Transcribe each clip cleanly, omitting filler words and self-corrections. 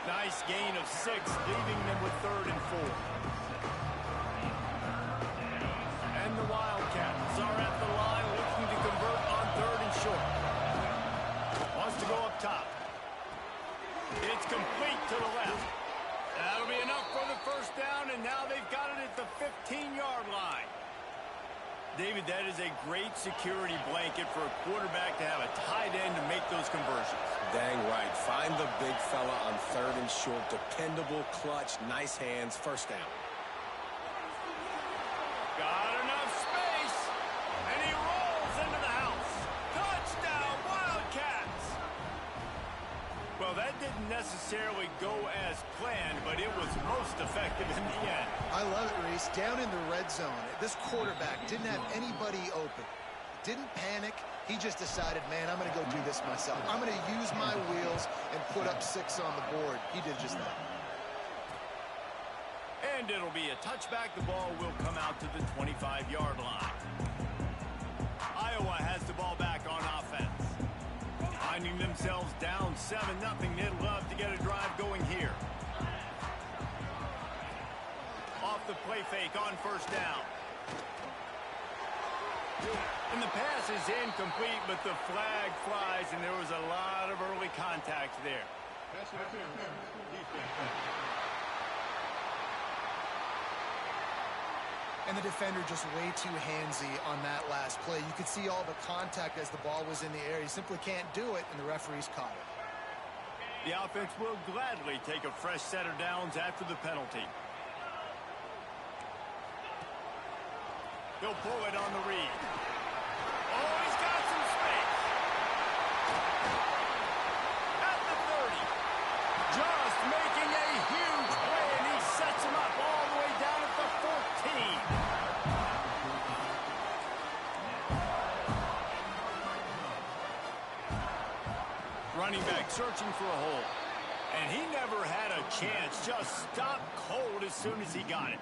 Nice gain of 6, leaving them with 3rd and 4. And the Wildcats are at the line looking to convert on 3rd and short. Wants to go up top. It's complete to the left. That'll be enough for the 1st down, and now they've got it at the 15-yard line. David, that is a great security blanket for a quarterback to have a tight end to make those conversions. Dang right. Find the big fella on 3rd and short. Dependable, clutch, nice hands, 1st down. Got enough space, and he rolls into the house. Touchdown, Wildcats! Well, that didn't necessarily go as planned, but it was most effective in the end. I love it, Reese. Down in the red zone, this quarterback didn't have anybody open. Didn't panic. He just decided, man, I'm going to go do this myself. I'm going to use my wheels and put up 6 on the board. He did just that. And it'll be a touchback. The ball will come out to the 25-yard line. Iowa has the ball back on offense. Finding themselves down 7-0. They'd love to get a drive going here. Off the play fake on 1st down. And the pass is incomplete, but the flag flies, and there was a lot of early contact there. And the defender just way too handsy on that last play. You could see all the contact as the ball was in the air. He simply can't do it, and the referees caught it. The offense will gladly take a fresh set of downs after the penalty. He'll pull it on the read. Oh, he's got some space. At the 30. Just making a huge play, and he sets him up all the way down at the 14. Running back searching for a hole. And he never had a chance. Just stopped cold as soon as he got it.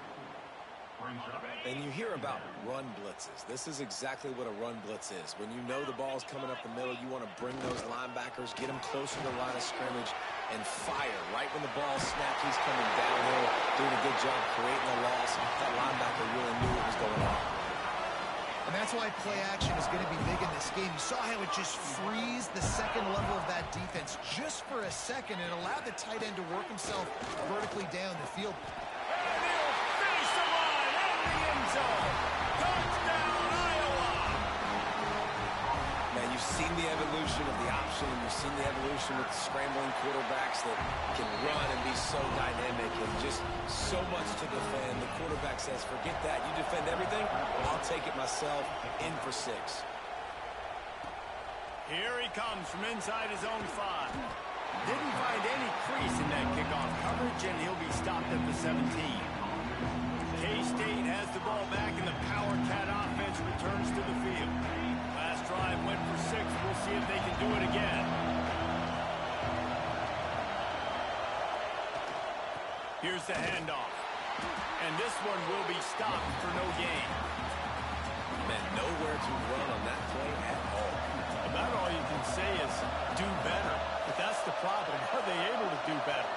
And you hear about run blitzes. This is exactly what a run blitz is. When you know the ball's coming up the middle, you want to bring those linebackers, get them closer to the line of scrimmage, and fire. Right when the ball snapped, he's coming downhill, doing a good job creating a loss. That linebacker really knew what was going on. And that's why play action is going to be big in this game. You saw how it just frees the 2nd level of that defense just for a second and allowed the tight end to work himself vertically down the field. And he'll finish the line in the end zone. Touchdown, Iowa! Now, you've seen the evolution of the option, and you've seen the evolution with scrambling quarterbacks that can run and be so dynamic and just so much to defend. The quarterback says, forget that. You defend everything, I'll take it myself. In for 6. Here he comes from inside his own 5. Didn't find any crease in that kickoff coverage, and he'll be stopped at the 17. K-State has the ball back, and the Power Cat offense returns to the field. Last drive went for 6. We'll see if they can do it again. Here's the handoff. And this one will be stopped for no gain. Man, nowhere to run on that play at all. About all you can say is do better. But that's the problem. Are they able to do better?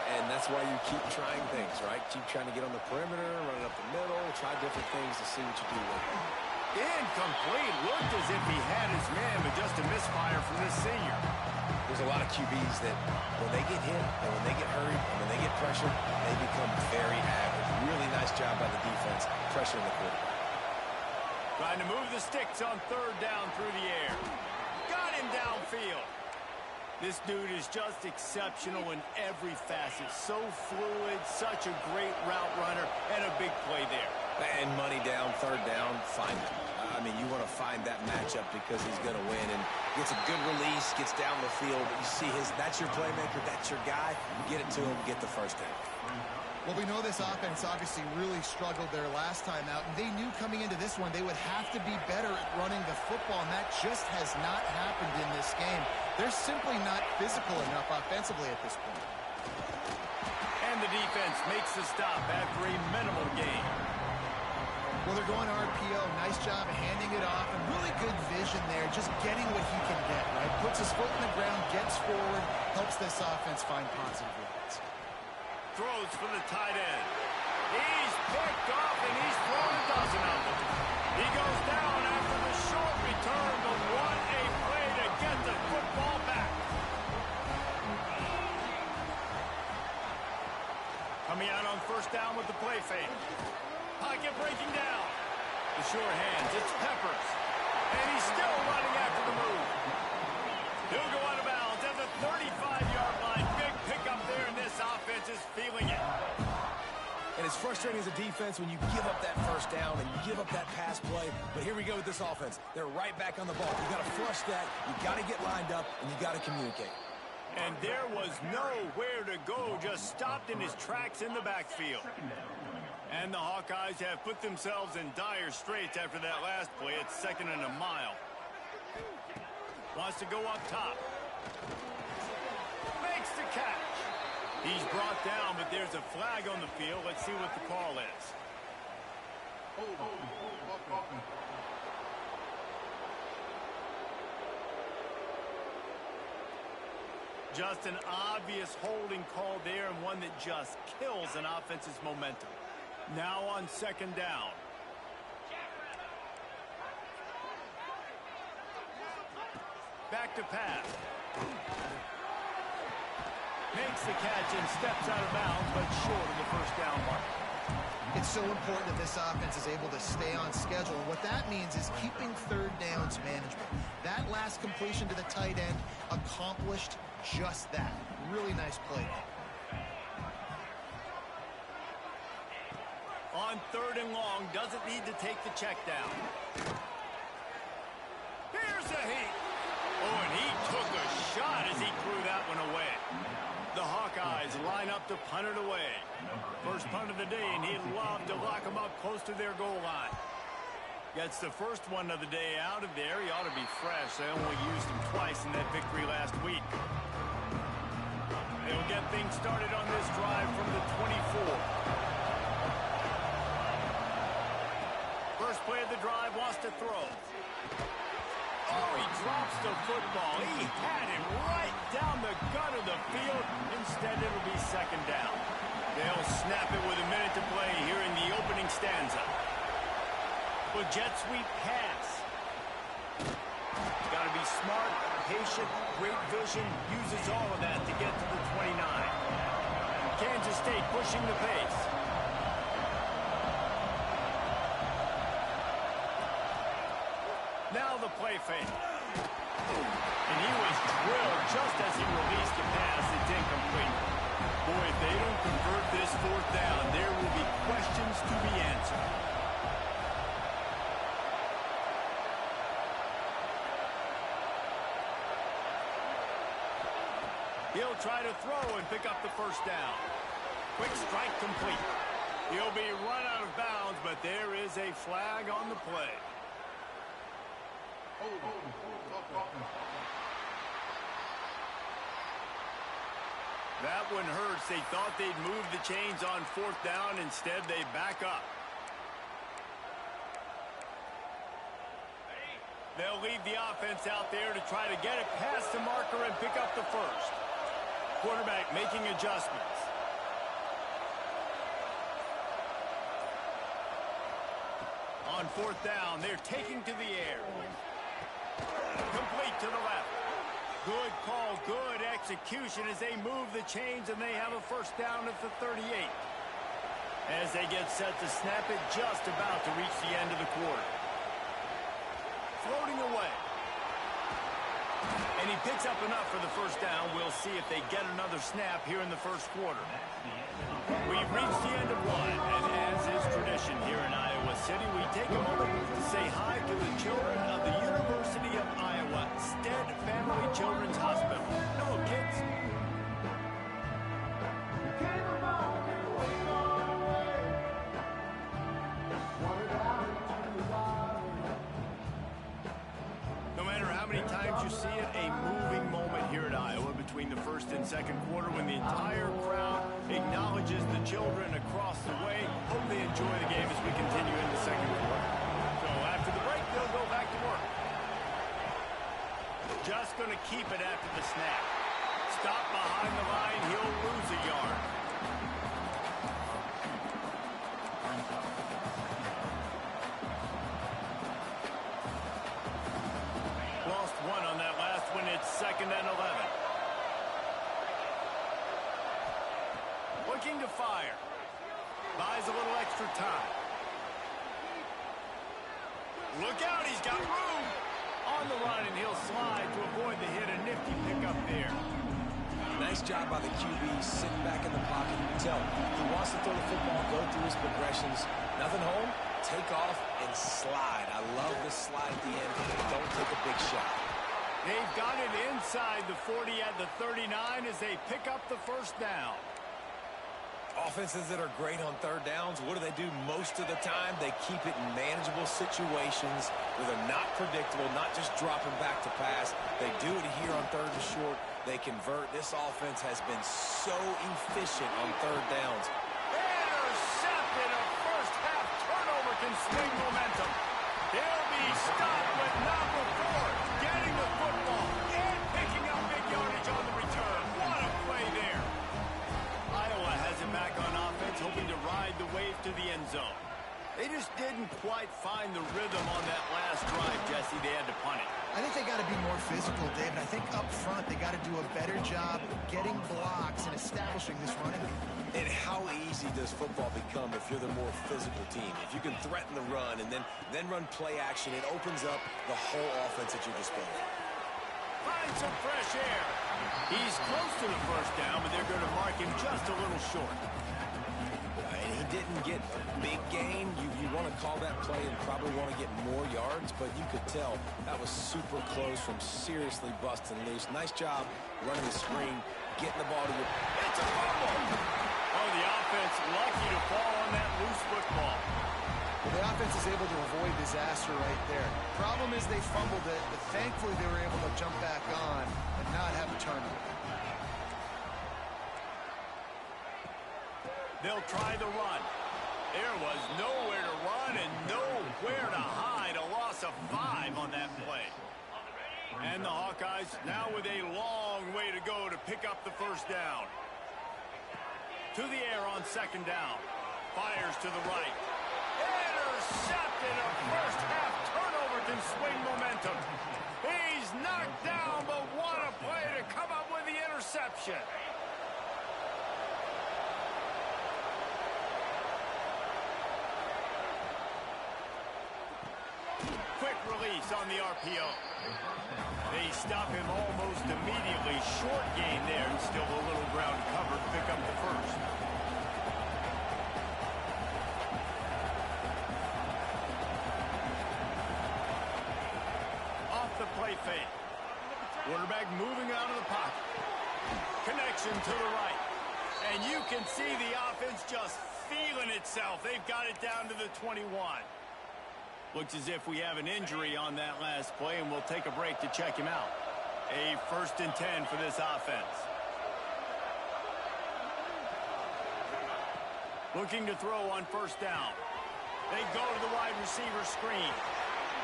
And that's why you keep trying things, right? Keep trying to get on the perimeter, run it up the middle, try different things to see what you do with it. Incomplete. Looked as if he had his man, but just a misfire from this senior. There's a lot of QBs that when they get hit and when they get hurried and when they get pressured, they become very average. Really nice job by the defense, pressuring the quarterback. Trying to move the sticks on 3rd down through the air. Got him downfield. This dude is just exceptional in every facet. So fluid, such a great route runner, and a big play there. And money down, 3rd down, find him. I mean, you want to find that matchup because he's going to win and gets a good release, gets down the field. You see that's your playmaker, that's your guy. Get it to him, get the 1st down. Well, we know this offense obviously really struggled their last time out, and they knew coming into this one they would have to be better at running the football, and that just has not happened in this game. They're simply not physical enough offensively at this point. And the defense makes the stop after a minimal gain. Well, they're going RPO. Nice job of handing it off, and really good vision there, just getting what he can get, right? Puts his foot in the ground, gets forward, helps this offense find positive yards. Throws for the tight end. He's picked off, and he's thrown a dozen of them. He goes down after the short return, but what a play to get the football back. Coming out on first down with the play fake. Pocket breaking down. The sure hands, it's Peppers. And he's still running after the move. He'll go out of bounds at the 35-yard line. Big pickup there, and this offense is feeling it. And it's frustrating as a defense when you give up that first down and you give up that pass play. But here we go with this offense. They're right back on the ball. You got to flush that. You got to get lined up, and you got to communicate. And there was nowhere to go, just stopped in his tracks in the backfield. And the Hawkeyes have put themselves in dire straits after that last play. It's 2nd and a mile. Wants to go up top. Makes the catch. He's brought down, but there's a flag on the field. Let's see what the call is. Just an obvious holding call there, and one that just kills an offense's momentum. Now on 2nd down. Back to pass. Makes the catch and steps out of bounds, but short of the first down mark. It's so important that this offense is able to stay on schedule. And what that means is keeping third downs manageable. That last completion to the tight end accomplished just that. Really nice play. On 3rd and long, doesn't need to take the check down. Here's a heat. Oh, and he took a shot as he threw that one away. The Hawkeyes line up to punt it away. First punt of the day, and he'd love to lock them up close to their goal line. Gets the first one of the day out of there. He ought to be fresh. They only used him twice in that victory last week. They'll get things started on this drive from the 24. First play of the drive, wants to throw. Oh, he drops the football. He had him right down the gut of the field. Instead, it'll be 2nd down. They'll snap it with a minute to play here in the opening stanza. Well, jet sweep pass. Got to be smart, patient, great vision. Uses all of that to get to the 29. Kansas State pushing the pace. Now the play fake. And he was drilled just as he released the pass. It's incomplete. Boy, if they don't convert this 4th down, there will be questions to be answered. He'll try to throw and pick up the first down. Quick strike complete. He'll be run out of bounds, but there is a flag on the play. That one hurts. They thought they'd move the chains on 4th down. Instead, they back up. They'll leave the offense out there to try to get it past the marker and pick up the first. Quarterback making adjustments. On 4th down, they're taking to the air. Complete to the left. Good call, good execution as they move the chains, and they have a first down at the 38. As they get set to snap it, just about to reach the end of the quarter. Floating away. And he picks up enough for the first down. We'll see if they get another snap here in the first quarter. We've reached the end of one, and as is tradition here in Iowa City, we take a moment to say hi to the children of the University of Iowa, Stead Family Children's Hospital. Hello, kids. No matter how many times you see it, a moving moment here at Iowa between the first and second quarter when the entire crowd Acknowledges the children across the way. Hope they enjoy the game as we continue in the second quarter. So after the break, they'll go back to work. Just going to keep it after the snap. Stop behind the line. He'll lose a yard. Lost one on that last one. It's 2nd and 11. Looking to fire. Buys a little extra time. Look out, he's got room. On the run, and he'll slide to avoid the hit. A nifty pickup there. Nice job by the QB, sitting back in the pocket. You can tell he wants to throw the football, go through his progressions. Nothing home, take off, and slide. I love the slide at the end. Don't take a big shot. They've got it inside the 40 at the 39 as they pick up the first down. Offenses that are great on third downs, what do most of the time? They keep it in manageable situations where they're not predictable, not just dropping back to pass. They do it here on 3rd and short. They convert. This offense has been so efficient on third downs. Intercepted. A first half turnover can swing momentum. They'll be stopped with number 4 getting the football and picking up big yardage on the return. What a play there. Iowa has it back on offense, hoping to ride the wave to the end zone. They just didn't quite find the rhythm on that last drive, Jesse. They had to punt it. I think they got to be more physical, David. I think up front they got to do a better job getting blocks and establishing this running game. And how easy does football become if you're the more physical team? If you can threaten the run and then run play action, it opens up the whole offense at your disposal. Find some fresh air. He's close to the first down, but they're going to mark him just a little short. And he didn't get a big gain. You want to call that play and probably want to get more yards, but you could tell that was super close from seriously busting loose. Nice job running the screen, getting the ball to you. It's a fumble. Oh, the offense lucky to fall on that loose football. Well, the offense is able to avoid disaster right there. Problem is they fumbled it, but thankfully they were able to jump back on and not have a turnover. They'll try the run. There was nowhere to run and nowhere to hide. A loss of 5 on that play. And the Hawkeyes now with a long way to go to pick up the first down. To the air on 2nd down. Fires to the right. Intercepted. A first half turnover can swing momentum. He's knocked down, but what a play to come up with the interception. Quick release on the RPO. They stop him almost immediately. Short gain there, and still a little ground covered to pick up the first. Off the play fake. Quarterback moving out of the pocket. Connection to the right. And you can see the offense just feeling itself. They've got it down to the 21. Looks as if we have an injury on that last play, and we'll take a break to check him out. A 1st and 10 for this offense. Looking to throw on 1st down. They go to the wide receiver screen.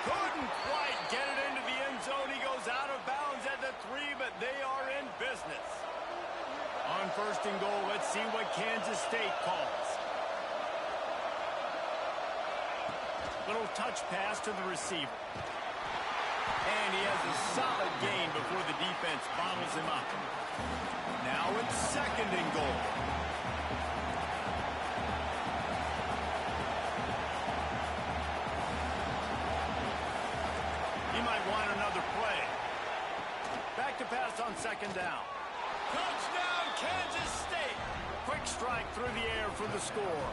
Couldn't quite get it into the end zone. He goes out of bounds at the 3, but they are in business. On 1st and goal, let's see what Kansas State calls. Little touch pass to the receiver. And he has a solid gain before the defense bottles him up. Now it's 2nd and goal. He might want another play. Back to pass on 2nd down. Touchdown, Kansas State. Quick strike through the air for the score.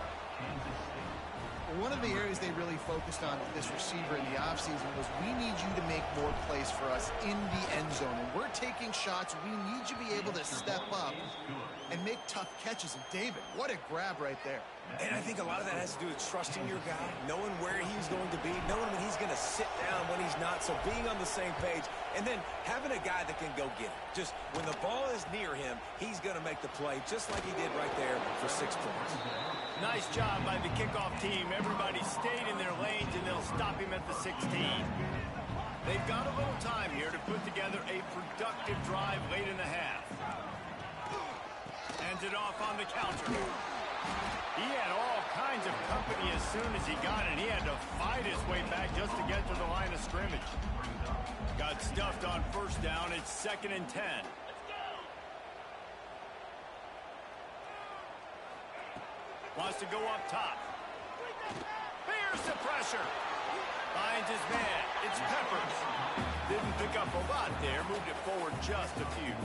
One of the areas they really focused on with this receiver in the offseason was we need you to make more plays for us in the end zone. And we're taking shots. We need you to be able to step up and make tough catches. And David, what a grab right there. And I think a lot of that has to do with trusting your guy, knowing where he's going to be, knowing when he's going to sit down, when he's not, so being on the same page, and then having a guy that can go get it. Just when the ball is near him, he's going to make the play, just like he did right there for 6 points. Nice job by the kickoff team. Everybody stayed in their lanes, and they'll stop him at the 16. They've got a little time here to put together a productive drive late in the half. Hands it off on the counter. He had all kinds of company as soon as he got it. He had to fight his way back just to get to the line of scrimmage. Got stuffed on first down. It's 2nd and 10. Wants to go up top. Here's the pressure. Finds his man. It's Peppers. Didn't pick up a lot there. Moved it forward just a few.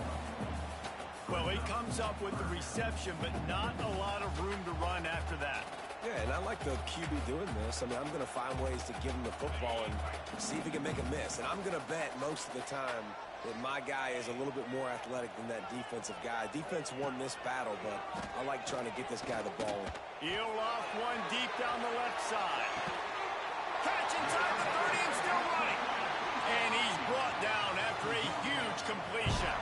Well, he comes up with the reception, but not a lot of room to run after that. Yeah, and I like the QB doing this. I mean, I'm going to find ways to give him the football and see if he can make a miss. And I'm going to bet most of the time that my guy is a little bit more athletic than that defensive guy. Defense won this battle, but I like trying to get this guy the ball. He'll off one deep down the left side. Catch inside the 30 and still running. And he's brought down after a huge completion.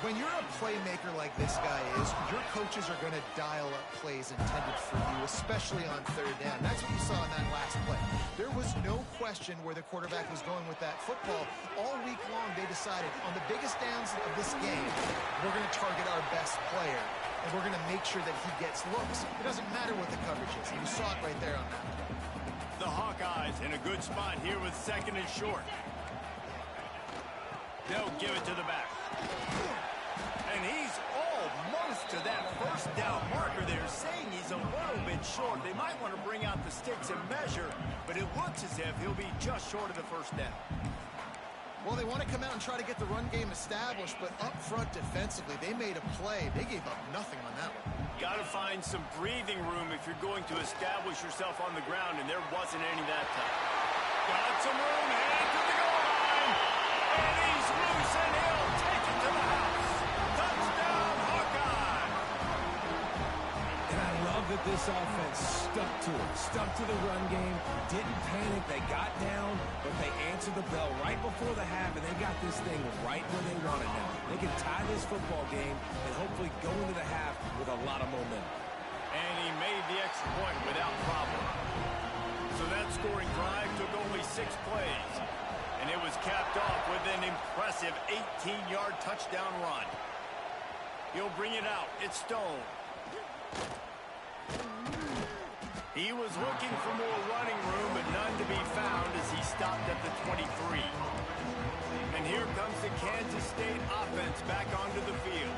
When you're a playmaker like this guy is, your coaches are going to dial up plays intended for you, especially on 3rd down. That's what you saw in that last play. There was no question where the quarterback was going with that football. All week long, they decided on the biggest downs of this game, we're going to target our best player, and we're going to make sure that he gets looks. It doesn't matter what the coverage is, and you saw it right there on that. The Hawkeyes in a good spot here with 2nd and short. They'll give it to the back. And he's almost to that first down marker there, saying he's a little bit short. They might want to bring out the sticks and measure, but it looks as if he'll be just short of the first down. Well, they want to come out and try to get the run game established, but up front defensively, they made a play. They gave up nothing on that one. Got to find some breathing room if you're going to establish yourself on the ground, and there wasn't any that time. Got some room, heading to the goal line, and he's loose, and he'll take it to the house. Touchdown, Hawkeye! And I love that this offense stuck to it, stuck to the run game, didn't panic. They got down, but they answered the bell right before the half, and they got this thing right where they want it now. They can tie this football game and hopefully go into the half with a lot of momentum. And he made the extra point without problem. So that scoring drive took only 6 plays, and it was capped off with an impressive 18-yard touchdown run. He'll bring it out. It's Stone. He was looking for more running room, but none to be found as he stopped at the 23. And here comes the Kansas State offense back onto the field.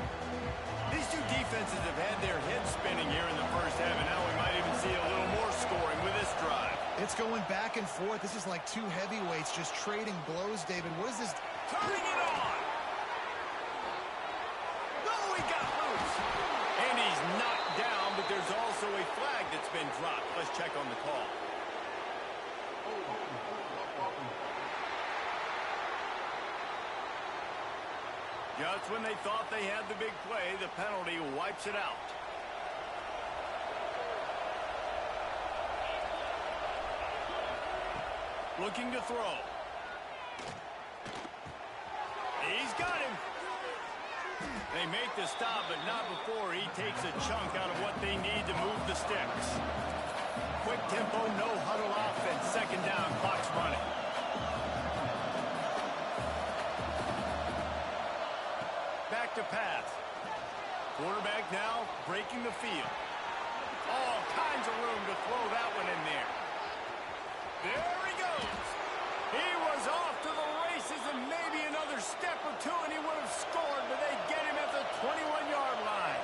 These two defenses have had their heads spinning here in the first half, and now we might even see a little more scoring with this drive. It's going back and forth. This is like two heavyweights just trading blows, David. What is this? Turning it on! No, he got loose! And he's knocked down, but there's also a flag that's been dropped. Let's check on the call. Just when they thought they had the big play, the penalty wipes it out. Looking to throw. He's got him. They make the stop, but not before he takes a chunk out of what they need to move the sticks. Quick tempo, no huddle offense. 2nd down, clock's running. Back to pass. Quarterback now breaking the field. All kinds of room to throw that one in there. There he goes. He was off to the races, and maybe another step or two and he would have scored, but they get him at the 21-yard line.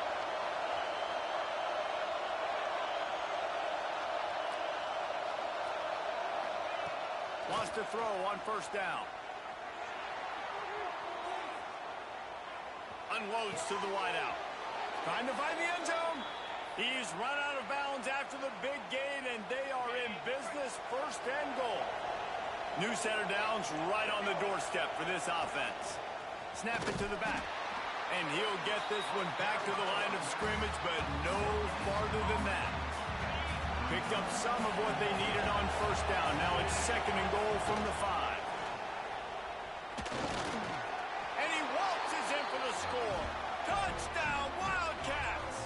Wants to throw on 1st down. Unloads to the wideout. Trying to find the end zone. He's run out of bounds after the big gain, and they are in business. 1st and goal. New set of downs right on the doorstep for this offense. Snap it to the back. And he'll get this one back to the line of scrimmage, but no farther than that. Picked up some of what they needed on first down. Now it's 2nd and goal from the 5. And he waltzes in for the score. Touchdown, Wildcats!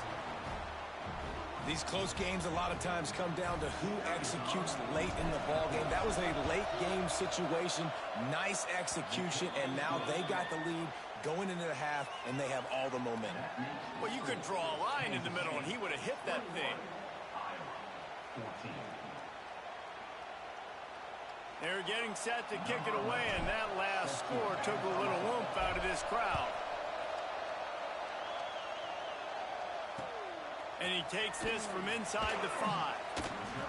These close games a lot of times come down to who executes late in the ball game. That was a late game situation. Nice execution, and now they got the lead going into the half, and they have all the momentum. Well, you could draw a line in the middle, and he would have hit that thing. They're getting set to kick it away, and that last score took a little oomph out of this crowd. And he takes this from inside the 5.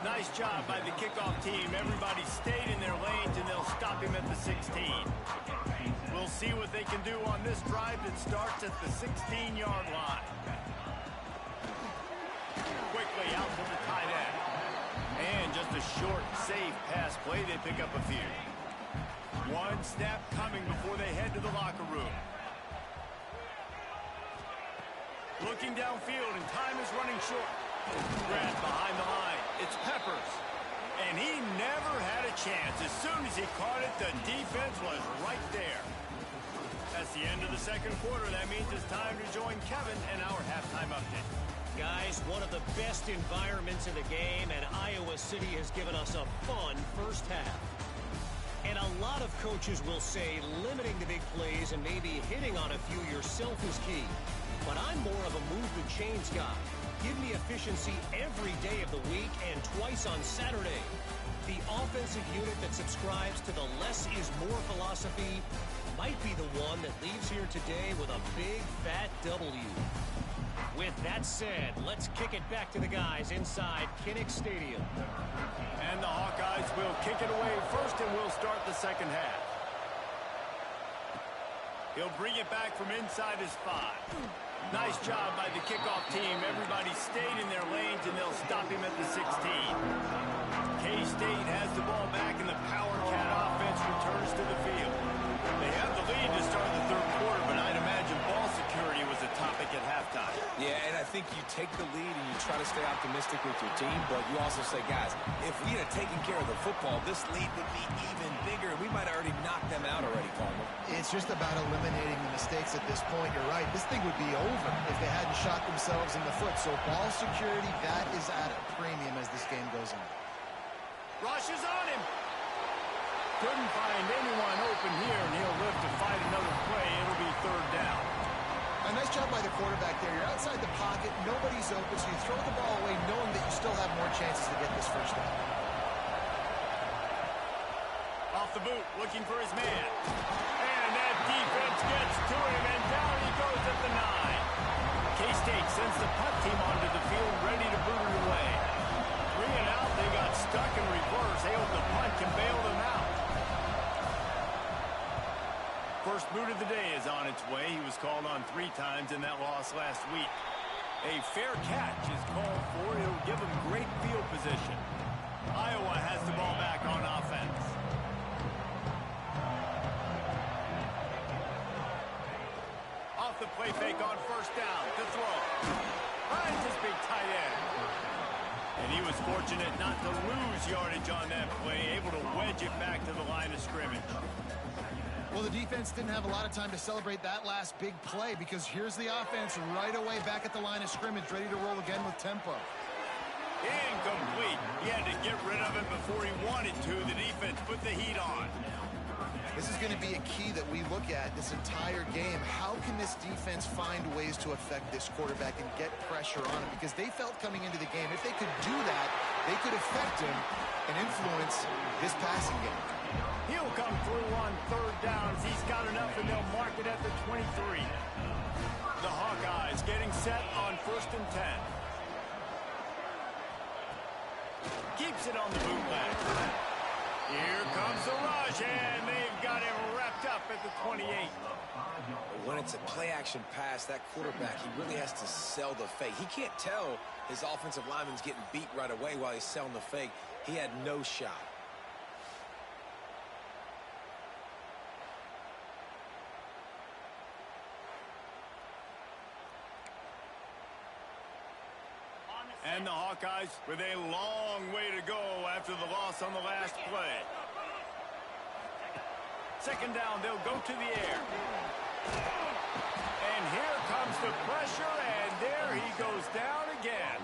Nice job by the kickoff team. Everybody stayed in their lanes, and they'll stop him at the 16. We'll see what they can do on this drive that starts at the 16-yard line. Quickly out to the tight end. And just a short, safe pass play. They pick up a few. One snap coming before they head to the locker room. Looking downfield, and time is running short. Grant behind the line. It's Peppers. And he never had a chance. As soon as he caught it, the defense was right there. That's the end of the 2nd quarter. That means it's time to join Kevin and our halftime update. Guys, one of the best environments in the game, and Iowa City has given us a fun first half. And a lot of coaches will say limiting the big plays and maybe hitting on a few yourself is key. But I'm more of a move the chains guy. Give me efficiency every day of the week and twice on Saturday. The offensive unit that subscribes to the less is more philosophy might be the one that leaves here today with a big fat W. With that said, let's kick it back to the guys inside Kinnick Stadium. And the Hawkeyes will kick it away first, and we'll start the 2nd half. He'll bring it back from inside his 5. Nice job by the kickoff team. Everybody stayed in their lanes, and they'll stop him at the 16. K-State has the ball back, and the Power Cat offense returns to the field. They have the lead to start the 3rd quarter, but I'd imagine ball security was a topic at halftime. Yeah, and I think you take the lead and you try to stay optimistic with your team, but you also say, guys, if we had taken care of the football, this lead would be even bigger. We might have already knocked them out already, Carl. It's just about eliminating the mistakes at this point. You're right. This thing would be over if they hadn't shot themselves in the foot. So ball security, that is at a premium as this game goes on. Rush is on him. Couldn't find anyone open here, and he'll live to fight another play. It'll be 3rd down. A nice job by the quarterback there. You're outside the pocket. Nobody's open, so you throw the ball away knowing that you still have more chances to get this first down. Off the boot, looking for his man. And that defense gets to him, and down he goes at the 9. K-State sends the punt team onto the field, ready to boot it away. 3 and out, they got stuck in reverse. They hope the punt can bail them out. First boot of the day is on its way. He was called on 3 times in that loss last week. A fair catch is called for. It'll give him great field position. Iowa has the ball back on offense. Off the play fake on first down to throw. Finds his big tight end. And he was fortunate not to lose yardage on that play, able to wedge it back to the line of scrimmage. Well, the defense didn't have a lot of time to celebrate that last big play because here's the offense right away back at the line of scrimmage, ready to roll again with tempo. Incomplete. He had to get rid of it before he wanted to. The defense put the heat on. This is going to be a key that we look at this entire game. How can this defense find ways to affect this quarterback and get pressure on him? Because they felt coming into the game, if they could do that, they could affect him and influence this passing game. He'll come through on 3rd downs. He's got enough, and they'll mark it at the 23. The Hawkeyes getting set on 1st and 10. Keeps it on the bootleg. Here comes the rush, and they've got him wrapped up at the 28. When it's a play-action pass, that quarterback, he really has to sell the fake. He can't tell his offensive lineman's getting beat right away while he's selling the fake. He had no shot. And the Hawkeyes with a long way to go after the loss on the last play. Second down, they'll go to the air. And here comes the pressure, and there he goes down again.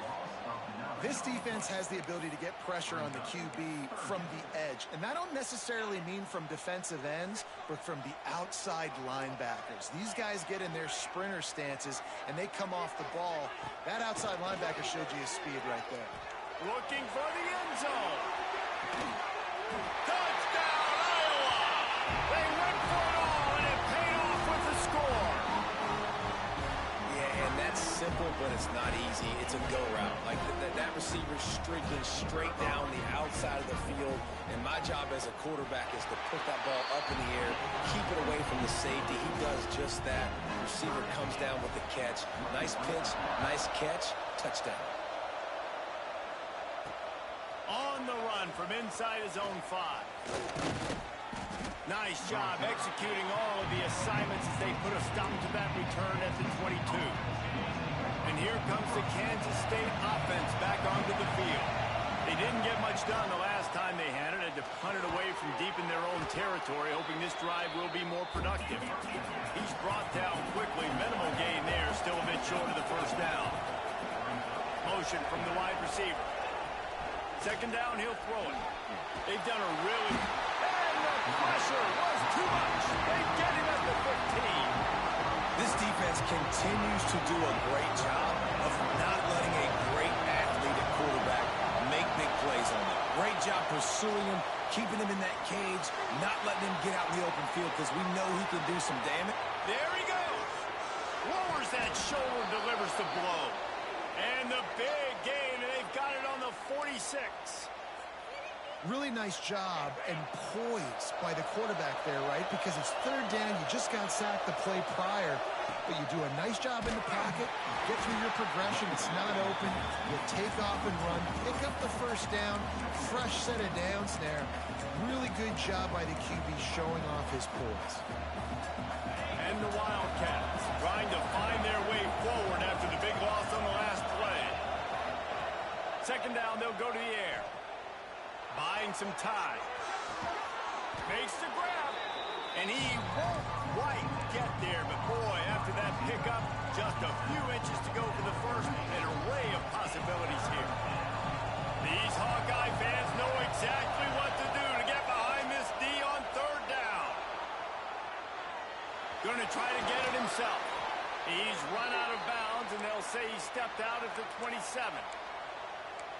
This defense has the ability to get pressure on the QB from the edge. And that don't necessarily mean from defensive ends, but from the outside linebackers. These guys get in their sprinter stances, and they come off the ball. That outside linebacker showed you his speed right there. Looking for the end zone. Touchdown, Iowa! They went for it all, and it paid off with the score. Yeah, and that's simple, but it's not easy. It's a go route. Like that receiver's streaking straight down the outside of the field, and my job as a quarterback is to put that ball up in the air, keep it away from the safety. He does just that. The receiver comes down with the catch. Nice pitch, nice catch, touchdown. On the run from inside his own 5. Nice job executing all of the assignments as they put a stop to that return at the 22. And here comes the Kansas State offense back onto the field. They didn't get much done the last time they had it. Had to punt it away from deep in their own territory, hoping this drive will be more productive. He's brought down quickly. Minimal gain there, still a bit short of the first down. Motion from the wide receiver. Second down, he'll throw it. They've done a really... And the pressure was too much. They get him at the 15. This defense continues to do a great job of not letting a great athlete at quarterback make big plays on them. Great job pursuing him, keeping him in that cage, not letting him get out in the open field because we know he can do some damage. There he goes. Lowers that shoulder, delivers the blow. And the big gain, and they've got it on the 46. Really nice job and poise by the quarterback there, right? Because it's third down. You just got sacked the play prior, but you do a nice job in the pocket. You get through your progression. It's not open. You take off and run. Pick up the first down. Fresh set of downs there. Really good job by the QB showing off his poise. And the Wildcats trying to find their way forward after the big loss on the last play. Second down, they'll go to the air. Buying some time. Makes the grab. And he won't quite get there. But boy, after that pickup, just a few inches to go for the first. An array of possibilities here. These Hawkeye fans know exactly what to do to get behind this D on third down. Going to try to get it himself. He's run out of bounds, and they'll say he stepped out at the 27.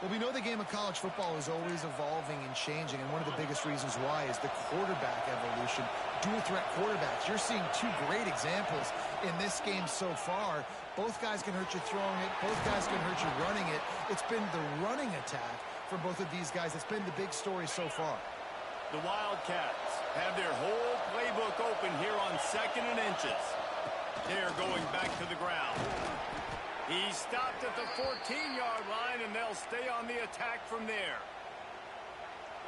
Well, we know the game of college football is always evolving and changing, and one of the biggest reasons why is the quarterback evolution. Dual threat quarterbacks. You're seeing two great examples in this game so far. Both guys can hurt you throwing it. Both guys can hurt you running it. It's been the running attack for both of these guys that's been the big story so far. The Wildcats have their whole playbook open here on 2nd and inches. They're going back to the ground. He stopped at the 14-yard line, and they'll stay on the attack from there.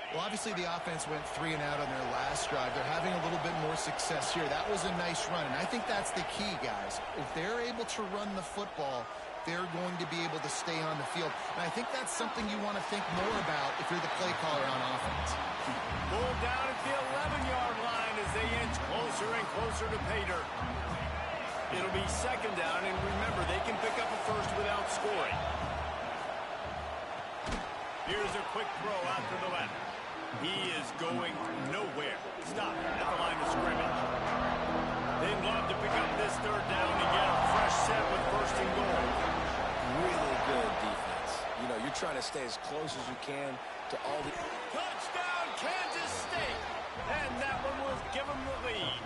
Well, obviously the offense went 3 and out on their last drive. They're having a little bit more success here. That was a nice run, and I think that's the key, guys. If they're able to run the football, they're going to be able to stay on the field. And I think that's something you want to think more about if you're the play caller on offense. Pulled down at the 11-yard line as they inch closer and closer to pay dirt. It'll be second down, and remember, they can pick up a first without scoring. Here's a quick throw out to the left. He is going nowhere. Stop at the line of scrimmage. They'd love to pick up this third down and get a fresh set with first and goal. Really good defense. You know, you're trying to stay as close as you can to all the... Touchdown, Kansas State! And that one will give them the lead.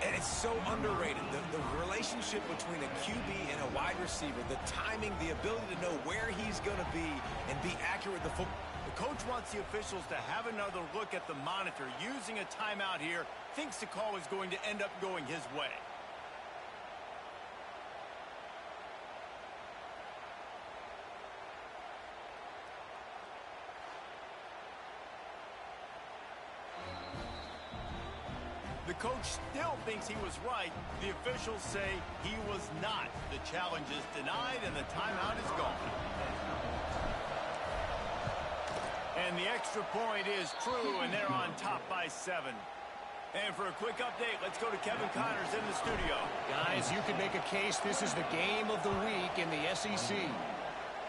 And it's so underrated. The relationship between a QB and a wide receiver, the timing, the ability to know where he's going to be and be accurate with the football. The coach wants the officials to have another look at the monitor. Using a timeout here, thinks the call is going to end up going his way. The coach still thinks he was right. The officials say he was not. The challenge is denied, and the timeout is gone. And the extra point is true, and they're on top by 7. And for a quick update, let's go to Kevin Connors in the studio. Guys, you could make a case this is the game of the week in the SEC.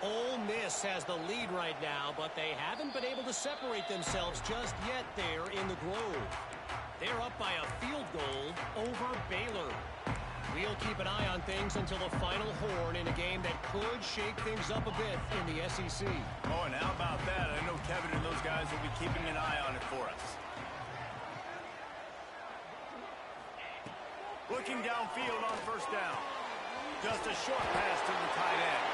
Ole Miss has the lead right now, but they haven't been able to separate themselves just yet there in the Grove. They're up by a field goal over Baylor. We'll keep an eye on things until the final horn in a game that could shake things up a bit in the SEC. Oh, and how about that? I know Kevin and those guys will be keeping an eye on it for us. Looking downfield on first down. Just a short pass to the tight end.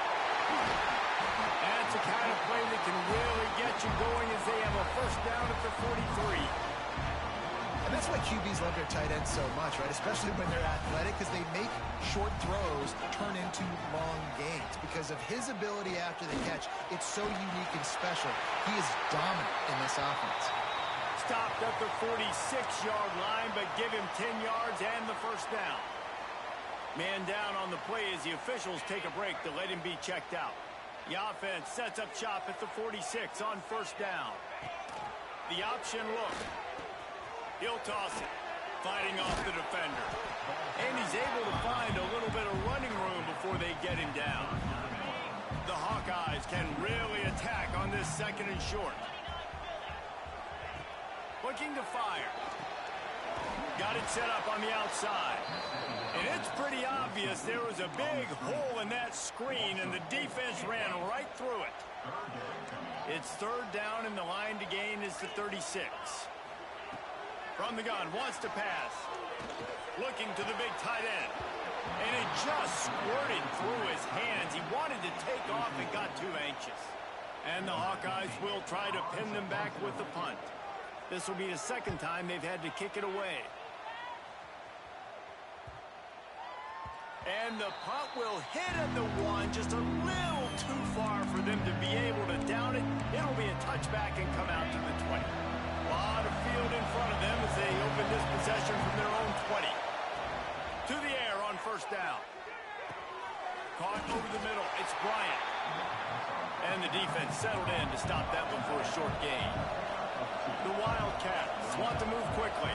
And it's a kind of play that can really get you going as they have a first down at the 43. And that's why QBs love their tight ends so much, right? Especially when they're athletic, because they make short throws turn into long gains. Because of his ability after the catch, it's so unique and special. He is dominant in this offense. Stopped at the 46-yard line, but give him 10 yards and the first down. Man down on the play as the officials take a break to let him be checked out. The offense sets up shop at the 46 on first down. The option look. He'll toss it, fighting off the defender. And he's able to find a little bit of running room before they get him down. The Hawkeyes can really attack on this second and short. Looking to fire. Got it set up on the outside. And it's pretty obvious there was a big hole in that screen, and the defense ran right through it. It's third down, and the line to gain is the 36. From the gun, wants to pass. Looking to the big tight end. And it just squirted through his hands. He wanted to take off and got too anxious. And the Hawkeyes will try to pin them back with the punt. This will be the second time they've had to kick it away. And the punt will hit at the 1, just a little too far for them to be able to down it. It'll be a touchback and come out to the 20. A lot of field in front of them as they open this possession from their own 20. To the air on first down. Caught over the middle. It's Bryant. And the defense settled in to stop that one for a short gain. The Wildcats want to move quickly.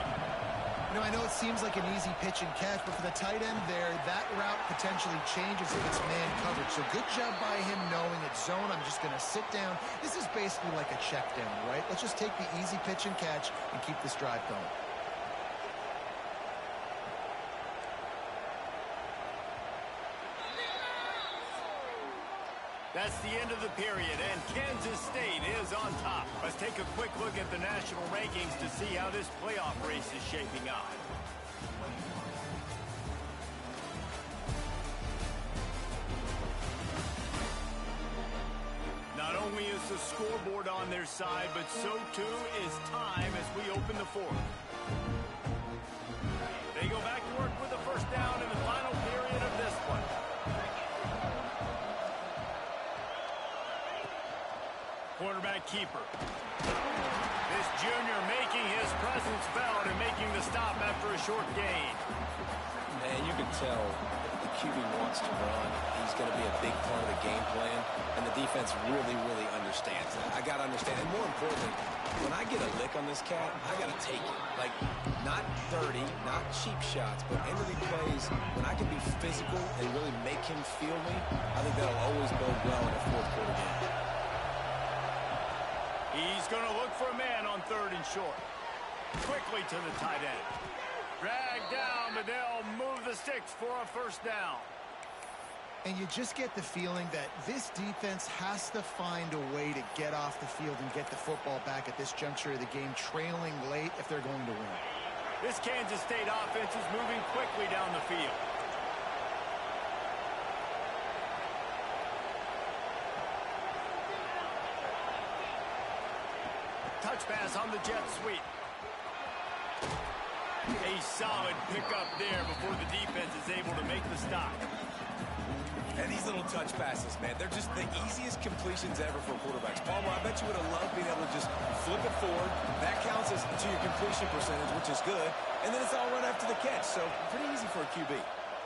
You know, I know it seems like an easy pitch and catch, but for the tight end there, that route potentially changes if it's man coverage. So good job by him knowing it's zone. I'm just going to sit down. This is basically like a check down, right? Let's just take the easy pitch and catch and keep this drive going. That's the end of the period, and Kansas State is on top. Let's take a quick look at the national rankings to see how this playoff race is shaping up. Not only is the scoreboard on their side, but so too is time as we open the fourth. They go back to work with the first down in the final period of this one. Quarterback keeper. This junior making his presence felt and making the stop after a short gain. Man, you can tell if the QB wants to run, he's going to be a big part of the game plan, and the defense really, really understands that. I got to understand, and more importantly, when I get a lick on this cat, I got to take it. Like, not dirty, not cheap shots, but end of the plays, when I can be physical and really make him feel me, I think that'll always bode well in a fourth quarter game. He's going to look for a man on third and short. Quickly to the tight end. Dragged down, but they'll move the sticks for a first down. And you just get the feeling that this defense has to find a way to get off the field and get the football back at this juncture of the game, trailing late if they're going to win. This Kansas State offense is moving quickly down the field. Touch pass on the jet sweep. A solid pickup there before the defense is able to make the stop. And these little touch passes, man, they're just the easiest completions ever for quarterbacks. Palmer, I bet you would have loved being able to just flip it forward. That counts as to your completion percentage, which is good. And then it's all run after the catch, so pretty easy for a QB.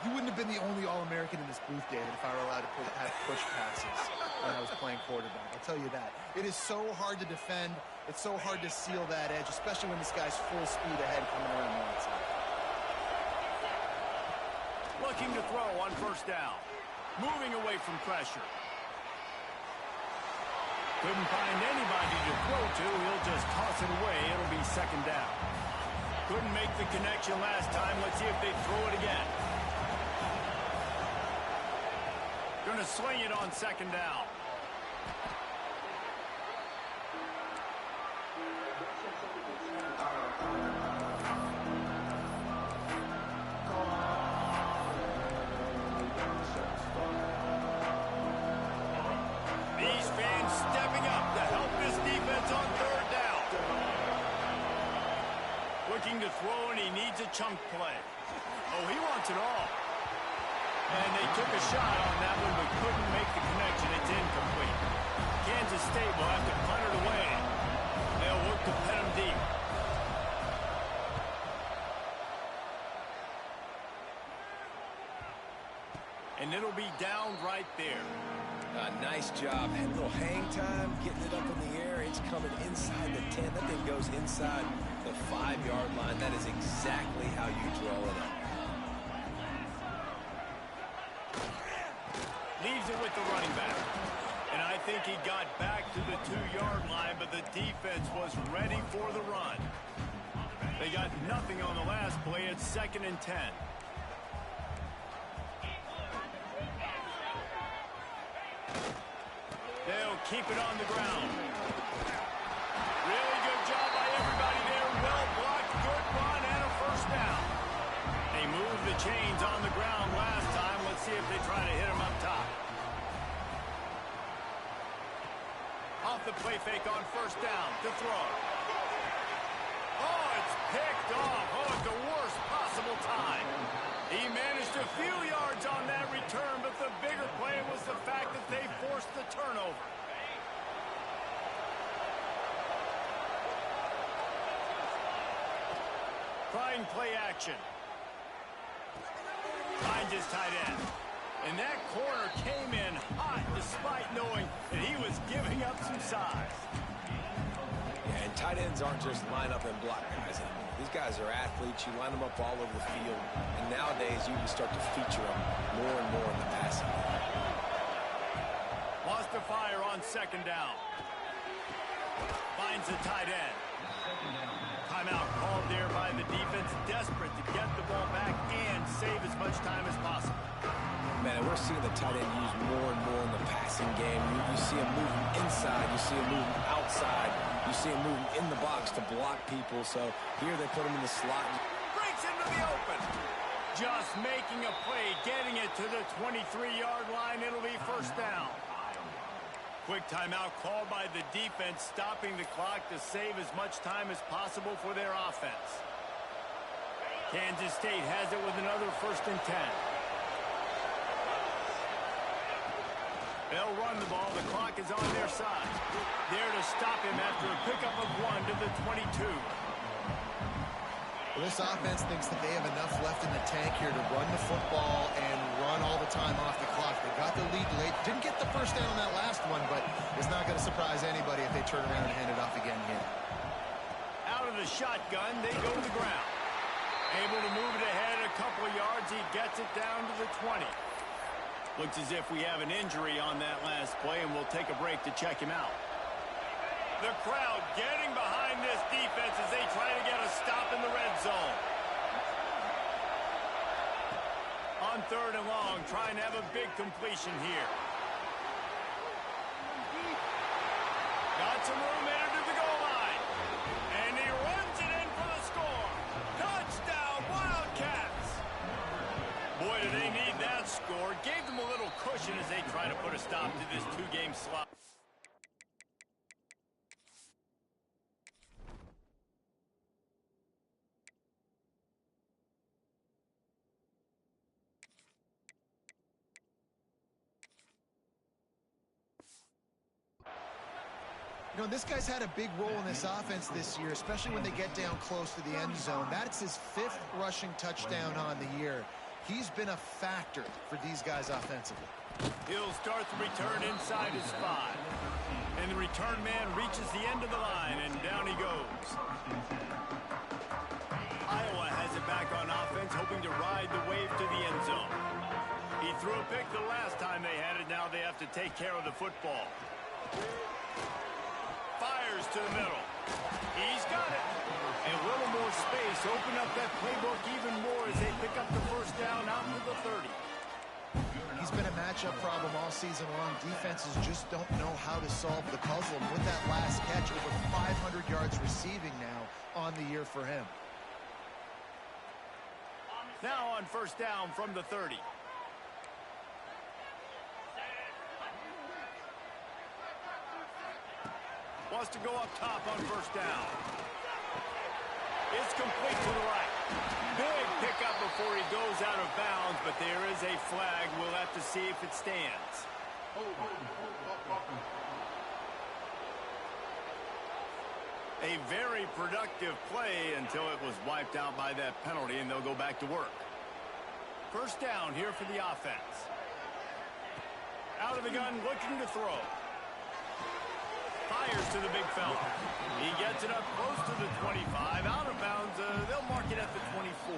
You wouldn't have been the only All-American in this booth, David, if I were allowed to have push passes when I was playing quarterback. I'll tell you that. It is so hard to defend. It's so hard to seal that edge, especially when this guy's full speed ahead coming around the outside. Looking to throw on first down. Moving away from pressure. Couldn't find anybody to throw to. He'll just toss it away. It'll be second down. Couldn't make the connection last time. Let's see if they throw it again. Going to sling it on second down. These fans stepping up to help this defense on third down. Looking to throw, and he needs a chunk play. Oh, he wants it all. And they took a shot on that one, but couldn't make the connection. It's incomplete. Kansas State will have to punt it away. They'll look to pin him deep. And it'll be down right there. Nice job. Had a little hang time, getting it up in the air. It's coming inside the 10. That thing goes inside the 5-yard line. That is exactly how you draw it up. Leaves it with the running back. And I think he got back to the 2-yard line, but the defense was ready for the run. They got nothing on the last play. It's 2nd and 10. They'll keep it on the ground. Really good job by everybody there. Well blocked, good run, and a first down. They moved the chains on the ground last time. Let's see if they try to hit him up top. Off the play fake on first down to throw. Oh, it's picked off. Oh, at the worst possible time. He managed a few yards on that return, but the bigger play was the fact that they forced the turnover. Trying play action. Finds his tight end. And that corner came in hot despite knowing that he was giving up some size. Yeah, and tight ends aren't just line up and block guys anymore. These guys are athletes. You line them up all over the field. And nowadays, you can start to feature them more and more in the passing game. Lost to fire on second down. Finds the tight end. Timeout called there by the defense, desperate to get the ball back and save as much time as possible. Man, we're seeing the tight end used more and more in the passing game. You see him moving inside. You see him moving outside. You see him moving in the box to block people. So here they put him in the slot. Breaks into the open. Just making a play, getting it to the 23-yard line. It'll be first down. Quick timeout called by the defense, stopping the clock to save as much time as possible for their offense. Kansas State has it with another 1st and 10. They'll run the ball. The clock is on their side. There to stop him after a pickup of 1 to the 22. Well, this offense thinks that they have enough left in the tank here to run the football and run all the time off the clock. They got the lead late. Didn't get the first down on that last one, but it's not going to surprise anybody if they turn around and hand it off again here. Out of the shotgun, they go to the ground. Able to move it ahead a couple of yards. He gets it down to the 20. Looks as if we have an injury on that last play, and we'll take a break to check him out. The crowd getting behind this defense as they try to get a stop in the red zone. On 3rd and long, trying to have a big completion here. Got some room headed to the goal line. And he runs it in for the score. Touchdown, Wildcats! Boy, do they need that score. Gave them a little cushion as they try to put a stop to this 2-game slot. You know, this guy's had a big role in this offense this year, especially when they get down close to the end zone. That's his 5th rushing touchdown on the year. He's been a factor for these guys offensively. He'll start the return inside his 5. And the return man reaches the end of the line, and down he goes. Iowa has it back on offense, hoping to ride the wave to the end zone. He threw a pick the last time they had it. Now they have to take care of the football. Fires to the middle. He's got it. And a little more space. Open up that playbook even more as they pick up the first down out to the 30. He's been a matchup problem all season long. Defenses just don't know how to solve the puzzle. And with that last catch, over 500 yards receiving now on the year for him. Now on first down from the 30. Wants to go up top on first down. It's complete to the right. Big pickup before he goes out of bounds, but there is a flag. We'll have to see if it stands. A very productive play until it was wiped out by that penalty, and they'll go back to work. First down here for the offense. Out of the gun, looking to throw. Fires to the big fella. He gets it up close to the 25. Out of bounds, they'll mark it at the 24.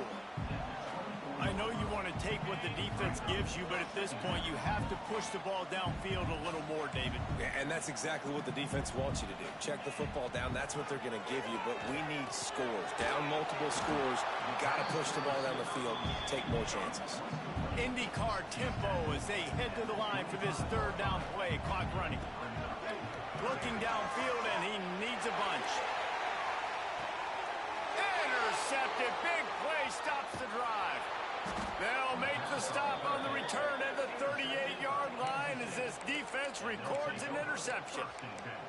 I know you want to take what the defense gives you, but at this point, you have to push the ball downfield a little more, David. Yeah, and that's exactly what the defense wants you to do. Check the football down. That's what they're going to give you, but we need scores. Down multiple scores, you got to push the ball down the field, take more chances. IndyCar tempo as they head to the line for this third down play. Clock running. Looking downfield, and he needs a bunch. Intercepted. Big play stops the drive. They'll make the stop on the return at the 38-yard line as this defense records an interception.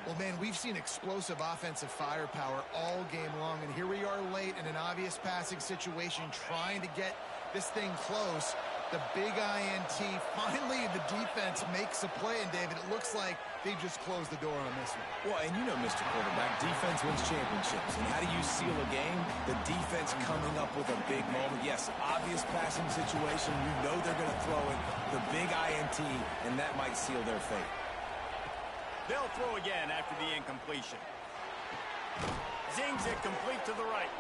Well, man, we've seen explosive offensive firepower all game long, and here we are late in an obvious passing situation trying to get this thing close. The big INT. Finally, the defense makes a play, and David, it looks like they just closed the door on this one. Well, and you know, Mr. Quarterback, defense wins championships. And how do you seal a game? The defense coming up with a big moment. Yes, obvious passing situation. You know they're going to throw it. The big INT, and that might seal their fate. They'll throw again after the incompletion. Zings it complete to the right.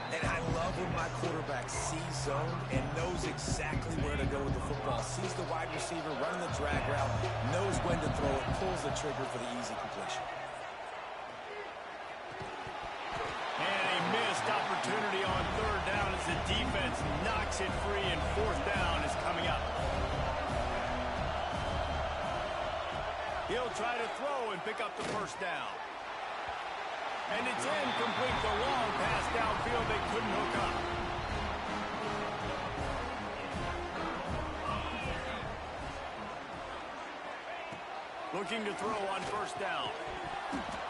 And I love when my quarterback sees zone and knows exactly where to go with the football. Sees the wide receiver running the drag route, knows when to throw it, pulls the trigger for the easy completion. And a missed opportunity on third down as the defense knocks it free, and fourth down is coming up. He'll try to throw and pick up the first down. And it's incomplete. The long pass downfield they couldn't hook up. Looking to throw on first down.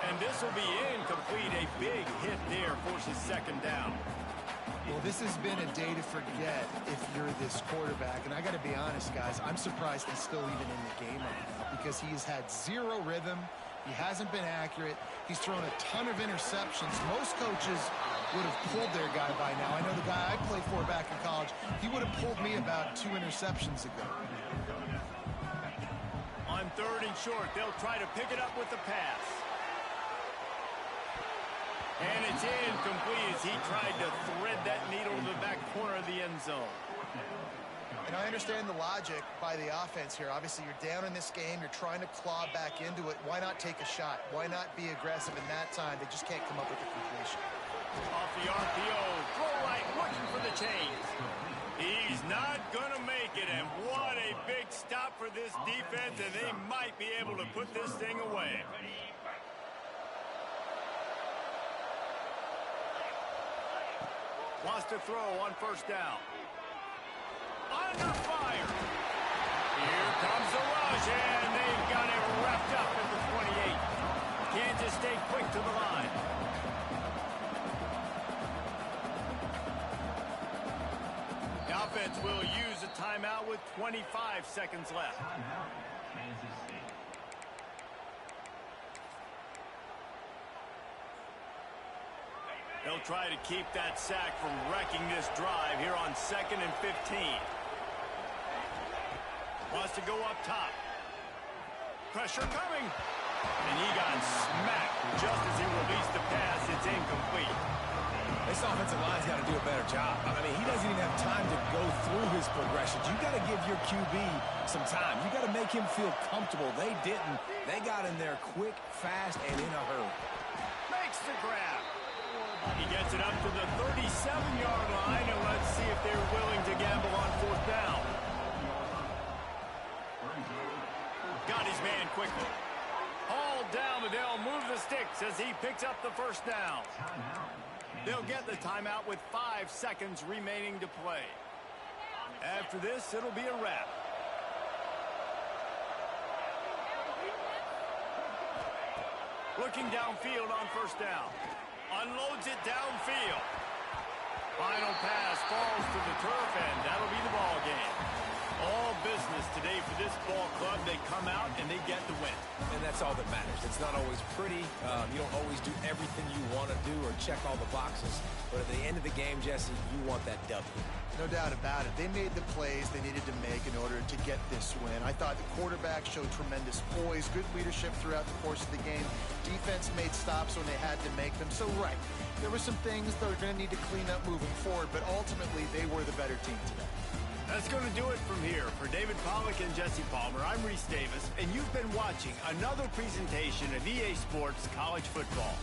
And this will be incomplete. A big hit there forces second down. Well, this has been a day to forget if you're this quarterback. And I got to be honest, guys, I'm surprised he's still even in the game right now because he's had zero rhythm. He hasn't been accurate. He's thrown a ton of interceptions. Most coaches would have pulled their guy by now. I know the guy I played for back in college, he would have pulled me about 2 interceptions ago. On third and short, they'll try to pick it up with the pass. And it's incomplete as he tried to thread that needle to the back corner of the end zone. And I understand the logic by the offense here. Obviously, you're down in this game. You're trying to claw back into it. Why not take a shot? Why not be aggressive in that time? They just can't come up with the completion. Off the RPO, throw right, looking for the chains. He's not going to make it, and what a big stop for this defense, and they might be able to put this thing away. Wants to throw on first down. Under fire. Here comes the rush, and they've got it wrapped up at the 28. Kansas State quick to the line. The offense will use a timeout with 25 seconds left. They'll try to keep that sack from wrecking this drive here on 2nd and 15. Wants to go up top. Pressure coming. And he got smacked just as he released the pass. It's incomplete. This offensive line's got to do a better job. I mean, he doesn't even have time to go through his progressions. You got to give your QB some time. You got to make him feel comfortable. They didn't. They got in there quick, fast, and in a hurry. Makes the grab. He gets it up to the 37-yard line, and let's see if they're willing to gamble on 4th down. Got his man quickly. Hauled down, and they'll move the sticks as he picks up the 1st down. They'll get the timeout with 5 seconds remaining to play. After this, it'll be a wrap. Looking downfield on 1st down. Unloads it downfield. Final pass falls to the turf, and that'll be the ball game. All business today for this ball club. They come out and they get the win. And that's all that matters. It's not always pretty. You don't always do everything you want to do or check all the boxes. But at the end of the game, Jesse, you want that W. No doubt about it. They made the plays they needed to make in order to get this win. I thought the quarterback showed tremendous poise, good leadership throughout the course of the game. Defense made stops when they had to make them. So, right, there were some things they're going to need to clean up moving forward, but ultimately they were the better team today. That's going to do it from here. For David Pollack and Jesse Palmer, I'm Reese Davis, and you've been watching another presentation of EA Sports College Football.